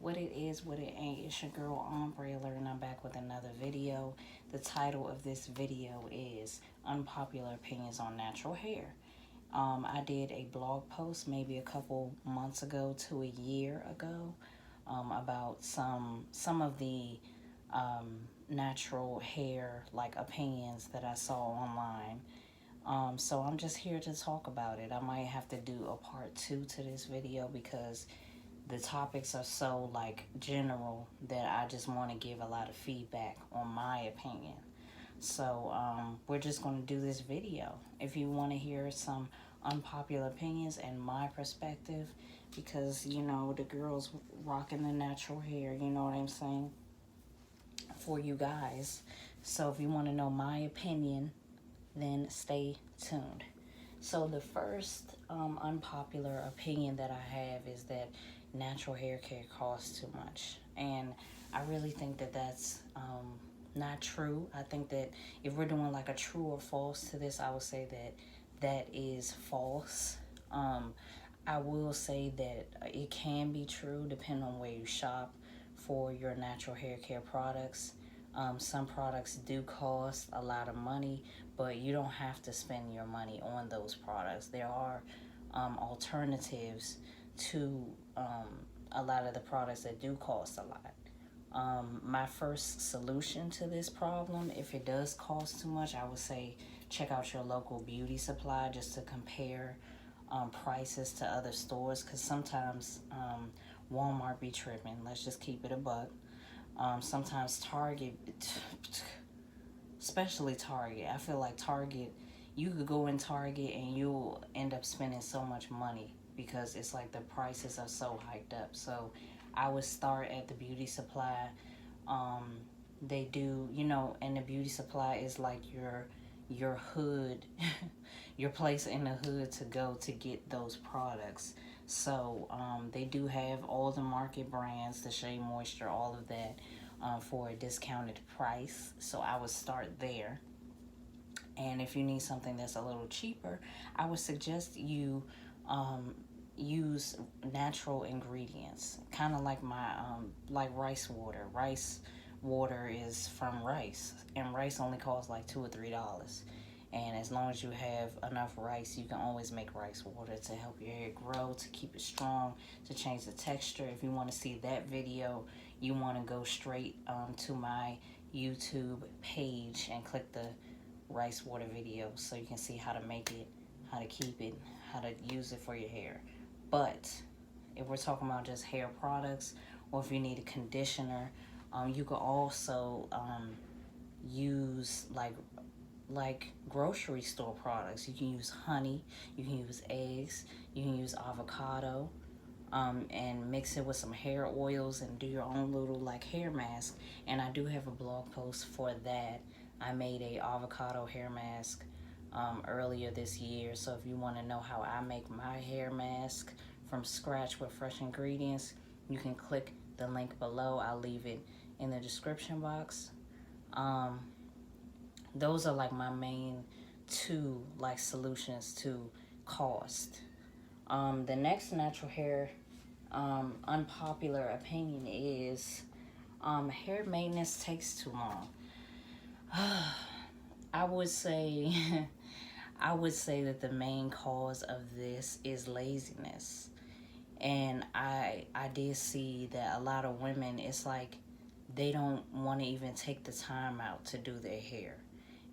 What it is, what it ain't. It's your girl Umbrella, and I'm back with another video. The title of this video is Unpopular Opinions on Natural Hair. I did a blog post maybe a couple months ago to a year ago about some of the natural hair like opinions that I saw online. So I'm just here to talk about it. I might have to do a part 2 to this video because the topics are so like general that I just want to give a lot of feedback on my opinion. So we're just going to do this video. If you want to hear some unpopular opinions and my perspective, because you know the girls rocking the natural hair, you know what I'm saying, for you guys. So if you want to know my opinion, then stay tuned. So the first unpopular opinion that I have is that natural hair care costs too much. And I really think that that's not true. I think that if we're doing like a true or false to this, I would say that that is false. I will say that it can be true depending on where you shop for your natural hair care products. Some products do cost a lot of money, but you don't have to spend your money on those products. There are alternatives to a lot of the products that do cost a lot. My first solution to this problem, if it does cost too much, I would say check out your local beauty supply just to compare prices to other stores, because sometimes Walmart be tripping. Let's just keep it a buck. Sometimes Target, especially Target, I feel like Target, you could go in Target and you'll end up spending so much money because it's like the prices are so hiked up. So I would start at the beauty supply. They do, you know, and the beauty supply is like your hood, your place in the hood to go to get those products. So they do have all the market brands, the Shea Moisture, all of that for a discounted price. So I would start there. And if you need something that's a little cheaper, I would suggest you use natural ingredients, kind of like my like rice water. Rice water is from rice, and rice only costs like $2 or $3. And as long as you have enough rice, you can always make rice water to help your hair grow, to keep it strong, to change the texture. If you want to see that video, you want to go straight to my YouTube page and click the rice water video so you can see how to make it, how to keep it, how to use it for your hair. But if we're talking about just hair products, or if you need a conditioner, you could also use like grocery store products. You can use honey, you can use eggs, you can use avocado, and mix it with some hair oils and do your own little like hair mask. And I do have a blog post for that. I made a avocado hair mask earlier this year. So if you want to know how I make my hair mask from scratch with fresh ingredients, you can click the link below. I'll leave it in the description box. Those are like my main two like solutions to cost. The next natural hair unpopular opinion is hair maintenance takes too long. I would say I would say that the main cause of this is laziness. And I did see that a lot of women, it's like they don't want to even take the time out to do their hair.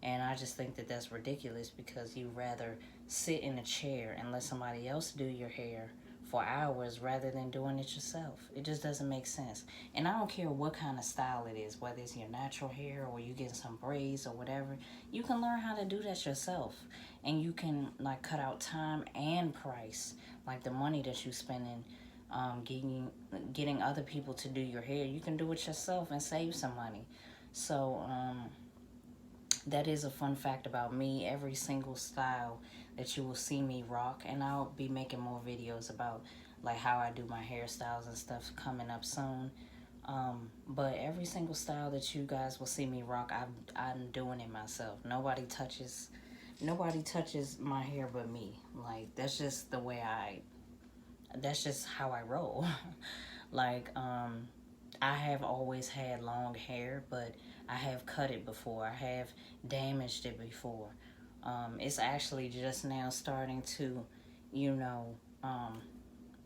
And I just think that that's ridiculous, because you rather sit in a chair and let somebody else do your hair for hours rather than doing it yourself. It just doesn't make sense. And I don't care what kind of style it is, whether it's your natural hair or you get some braids or whatever. You can learn how to do that yourself. And you can like cut out time and price, like the money that you spending getting other people to do your hair. You can do it yourself and save some money. So that is a fun fact about me. Every single style that you will see me rock, and I'll be making more videos about like how I do my hairstyles and stuff coming up soon. But every single style that you guys will see me rock, I'm doing it myself. Nobody touches my hair but me. Like that's just how I roll. Like, I have always had long hair, but I have cut it before. I have damaged it before. It's actually just now starting to, you know,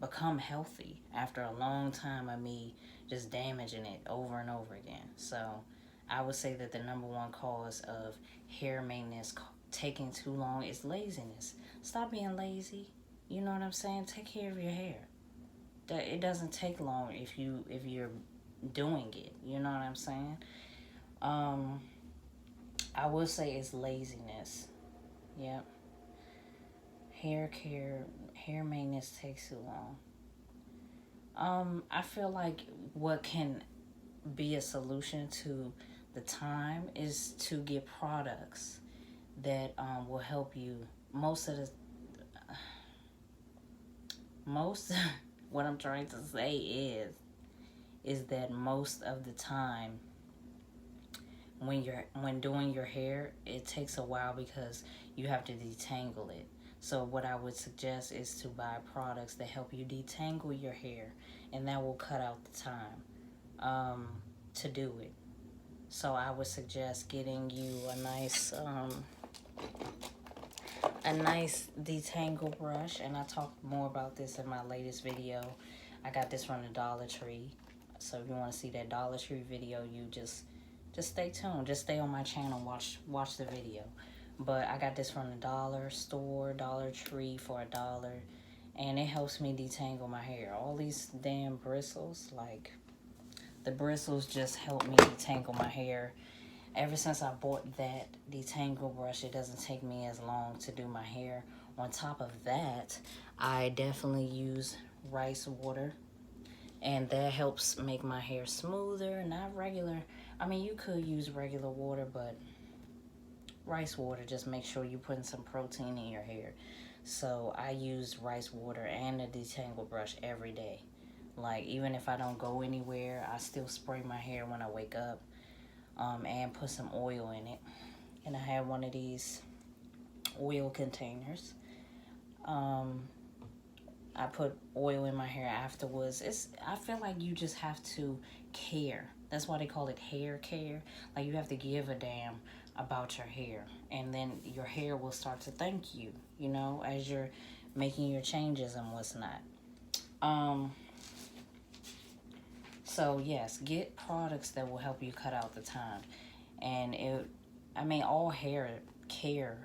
become healthy after a long time of me just damaging it over and over again. So I would say that the number one cause of hair maintenance taking too long is laziness. Stop being lazy. You know what I'm saying? Take care of your hair. It doesn't take long if you're doing it. You know what I'm saying? Um, I would say it's laziness. Yep. Hair care, hair maintenance takes too long. I feel like what can be a solution to the time is to get products that will help you. Most what I'm trying to say is that most of the time when doing your hair, it takes a while because you have to detangle it. So what I would suggest is to buy products that help you detangle your hair, and that will cut out the time to do it. So I would suggest getting you a nice detangle brush, and I talked more about this in my latest video. I got this from the Dollar Tree. So if you want to see that Dollar Tree video, you just stay tuned. Just stay on my channel, watch the video. But I got this from the dollar store, Dollar Tree for $1. And it helps me detangle my hair. All these damn bristles, like the bristles just help me detangle my hair. Ever since I bought that detangle brush, it doesn't take me as long to do my hair. On top of that, I definitely use rice water, and that helps make my hair smoother. Not regular, I mean, you could use regular water, but rice water, just make sure you're putting some protein in your hair. So I use rice water and a detangle brush every day. Like, even if I don't go anywhere, I still spray my hair when I wake up, and put some oil in it. And I have one of these oil containers. I put oil in my hair afterwards. I feel like you just have to care. That's why they call it hair care. Like, you have to give a damn about your hair, and then your hair will start to thank you, you know, as you're making your changes and what's not. So yes, get products that will help you cut out the time. And all hair care,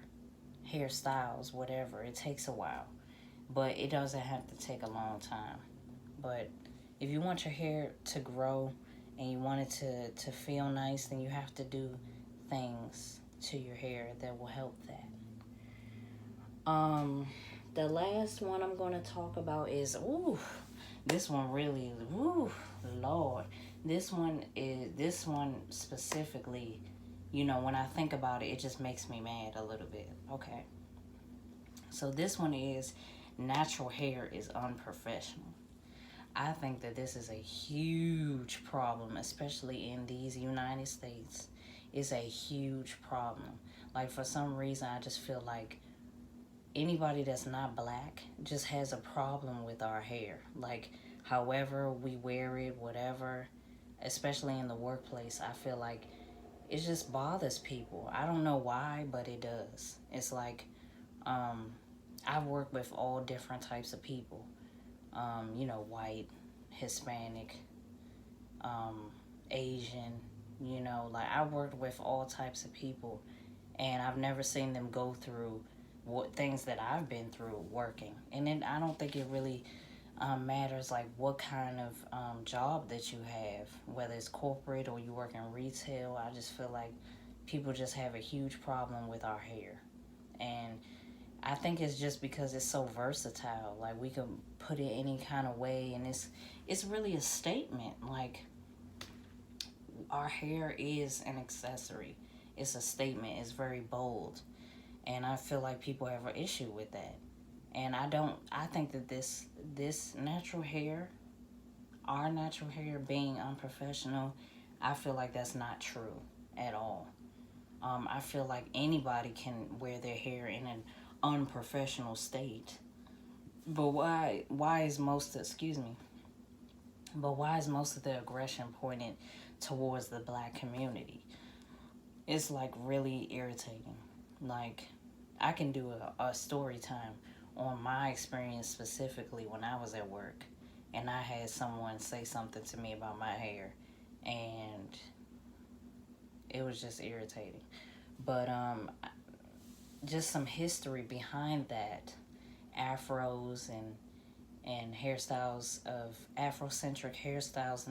hairstyles, whatever, it takes a while, but it doesn't have to take a long time. But if you want your hair to grow and you want it to feel nice, then you have to do things to your hair that will help that. The last one I'm going to talk about is, this one really, Lord. This one specifically, you know, when I think about it, it just makes me mad a little bit. Okay. So this one is, natural hair is unprofessional. I think that this is a huge problem, especially in these United States. It's a huge problem. Like, for some reason, I just feel like anybody that's not black just has a problem with our hair. Like, however we wear it, whatever, especially in the workplace, I feel like it just bothers people. I don't know why, but it does. It's like, I've worked with all different types of people. You know, white, Hispanic, Asian, you know, like, I worked with all types of people, and I've never seen them go through what things that I've been through working. And then I don't think it really matters, like, what kind of job that you have, whether it's corporate or you work in retail. I just feel like people just have a huge problem with our hair. And I think it's just because it's so versatile. Like, we can put it any kind of way, and it's really a statement. Like, our hair is an accessory. It's a statement. It's very bold. And I feel like people have an issue with that. And I think that this natural hair, our natural hair being unprofessional, I feel like that's not true at all. I feel like anybody can wear their hair in an unprofessional state. But why is But why is most of the aggression pointed towards the black community? It's like really irritating. Like, I can do a story time on my experience specifically when I was at work and I had someone say something to me about my hair, and it was just irritating. But just some history behind that. Afros and hairstyles of Afrocentric hairstyles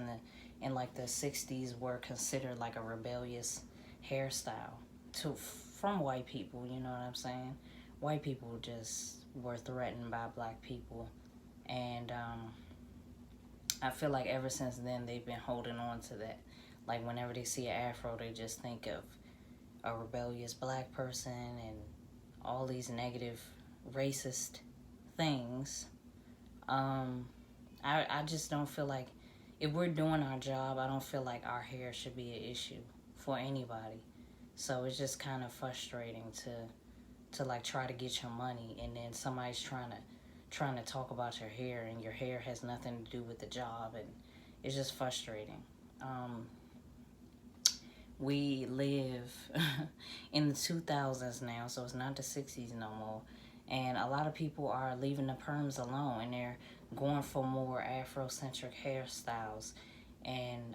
in like the 60s were considered like a rebellious hairstyle to from white people, you know what I'm saying? White people just were threatened by black people, and I feel like ever since then they've been holding on to that. Like whenever they see an afro, they just think of a rebellious black person and all these negative racist things. I just don't feel like if we're doing our job, I don't feel like our hair should be an issue for anybody. So it's just kind of frustrating to like try to get your money, and then somebody's trying to talk about your hair, and your hair has nothing to do with the job, and it's just frustrating. We live in the 2000s now, so it's not the 60s no more. And a lot of people are leaving the perms alone, and they're going for more Afrocentric hairstyles. And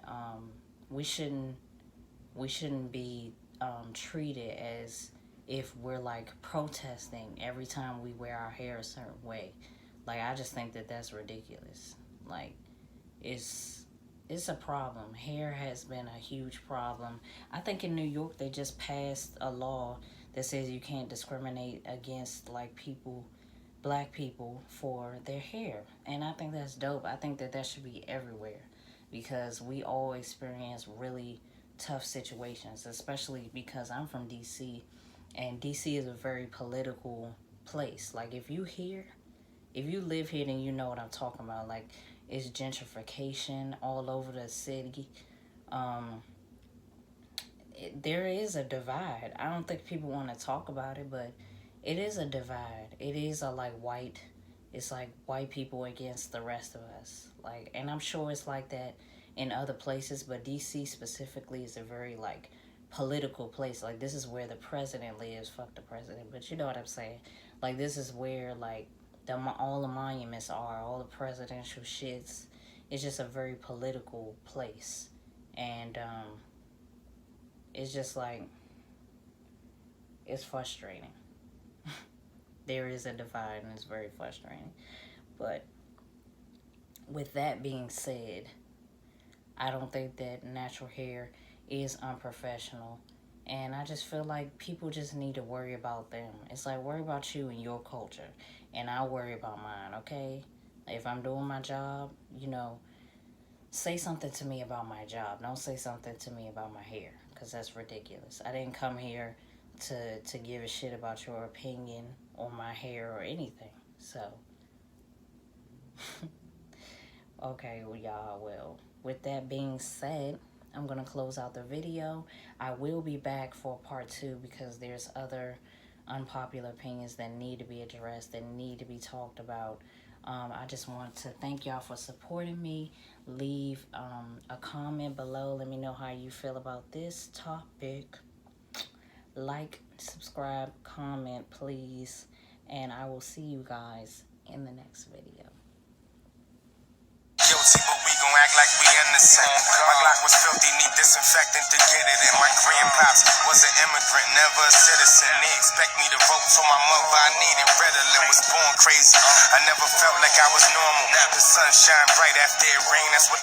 we shouldn't be treated as if we're like protesting every time we wear our hair a certain way. Like, I just think that that's ridiculous. Like, it's a problem. Hair has been a huge problem. I think in New York they just passed a law that says you can't discriminate against like people, black people, for their hair. And I think that's dope. I think that that should be everywhere, because we all experience really tough situations, especially because I'm from DC, and DC is a very political place. Like, if you live here, then you know what I'm talking about. Like, it's gentrification all over the city. There is a divide. I don't think people want to talk about it, but it is a divide. It is a it's like white people against the rest of us. Like, and I'm sure it's like that in other places, but DC specifically is a very like political place. Like, this is where the president lives. Fuck the president, but you know what I'm saying. Like, this is where like all the monuments are, all the presidential shits. It's just a very political place, and it's just like, it's frustrating. There is a divide, and it's very frustrating. But with that being said, I don't think that natural hair is unprofessional. And I just feel like people just need to worry about them. It's like, worry about you and your culture, and I'll worry about mine, okay? If I'm doing my job, say something to me about my job. Don't say something to me about my hair, because that's ridiculous. I didn't come here to give a shit about your opinion on my hair or anything. So, okay, well, y'all, well, with that being said, I'm going to close out the video. I will be back for part 2, because there's other unpopular opinions that need to be addressed, that need to be talked about. I just want to thank y'all for supporting me. Leave a comment below. Let me know how you feel about this topic. Like, subscribe, comment, please. And I will see you guys in the next video. Guilty, but we gon' act like we innocent. My Glock was filthy, need disinfectant to get it in. My grandpops was an immigrant, never a citizen. They expect me to vote for my mother, I needed Ritalin. Was born crazy, I never felt like I was normal. The sun shine bright after it rained, that's what